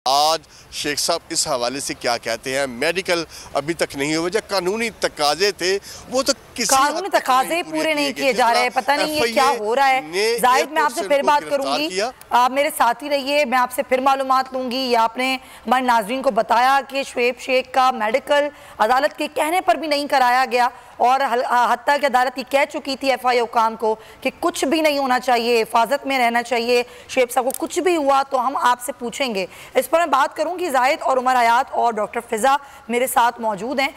आज शेख साहब इस हवाले से क्या कहते हैं? मेडिकल अभी तक नहीं हुआ, जो कानूनी तकाजे थे वो तो किसी कानूनी तकाजे पूरे नहीं किए जा रहे। पता नहीं ये क्या हो रहा है। जाहिद, मैं आपसे फिर बात करूंगी, आप मेरे साथ ही रहिए, मैं आपसे फिर मालूमात लूंगी। ये आपने हमारे नाजरीन को बताया कि शुएब शेख का मेडिकल अदालत के कहने पर भी नहीं कराया गया और हत्ता की अदालत ही कह चुकी थी एफआई हुकाम को कि कुछ भी नहीं होना चाहिए, हिफाजत में रहना चाहिए। शुएब साहब को कुछ भी हुआ तो हम आपसे पूछेंगे। इस पर मैं बात करूंगी। जाहिद और उमर हयात और डॉक्टर फिजा मेरे साथ मौजूद हैं।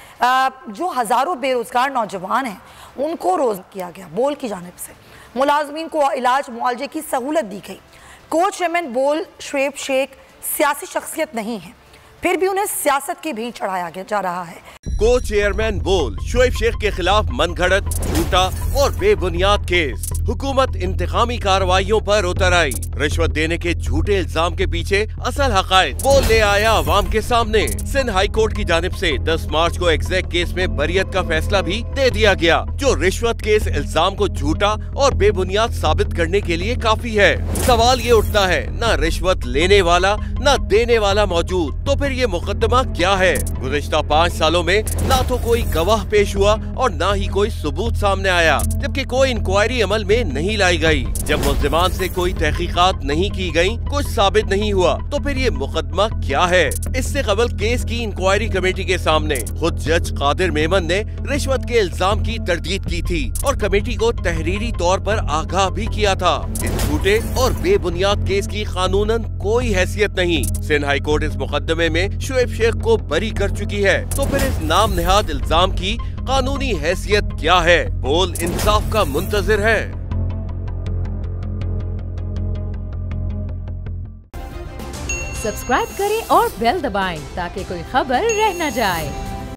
जो हज़ारों बेरोज़गार नौजवान हैं उनको रोज़ किया गया बोल की जानिब से, मुलाजमीन को इलाज मुआवजे की सहूलत दी गई। को चेयरमैन बोल शुएब शेख सियासी शख्सियत नहीं है, फिर भी उन्हें सियासत की भीड़ चढ़ाया जा रहा है। को चेयरमैन बोल शुएब शेख के खिलाफ मनगढ़ंत, झूठा और बेबुनियाद केस। हुकूमत इंतकामी कार्रवाइयों पर उतर आई। रिश्वत देने के झूठे इल्जाम के पीछे असल हकायक बोल ले आया अवाम के सामने। सिंध हाई कोर्ट की जानिब से 10 मार्च को एग्जैक्ट केस में बरियत का फैसला भी दे दिया गया, जो रिश्वत के इस इल्जाम को झूठा और बेबुनियाद साबित करने के लिए काफी है। सवाल ये उठता है, न रिश्वत लेने वाला न देने वाला मौजूद, तो फिर ये मुकदमा क्या है? गुज़िश्ता 5 सालों में ना तो कोई गवाह पेश हुआ और ना ही कोई सबूत सामने आया, जबकि कोई इंक्वायरी अमल में नहीं लाई गई। जब मुल्जिमान से कोई तहकीकात नहीं की गई, कुछ साबित नहीं हुआ, तो फिर ये मुकदमा क्या है? इससे कबल केस की इंक्वायरी कमेटी के सामने खुद जज कादिर मेमन ने रिश्वत के इल्जाम की तरदीद की थी और कमेटी को तहरीरी तौर पर आगाह भी किया था। इस झूठे और बेबुनियाद केस की कानूनन कोई हैसियत नहीं। सिंध हाई कोर्ट इस मुकदमे में शुएब शेख को बरी कर चुकी है, तो फिर इस नाम नेहाद इल्जाम की कानूनी हैसियत क्या है? बोल इंसाफ का मुंतजिर है। सब्सक्राइब करें और बेल दबाएं ताकि कोई खबर रह न जाए।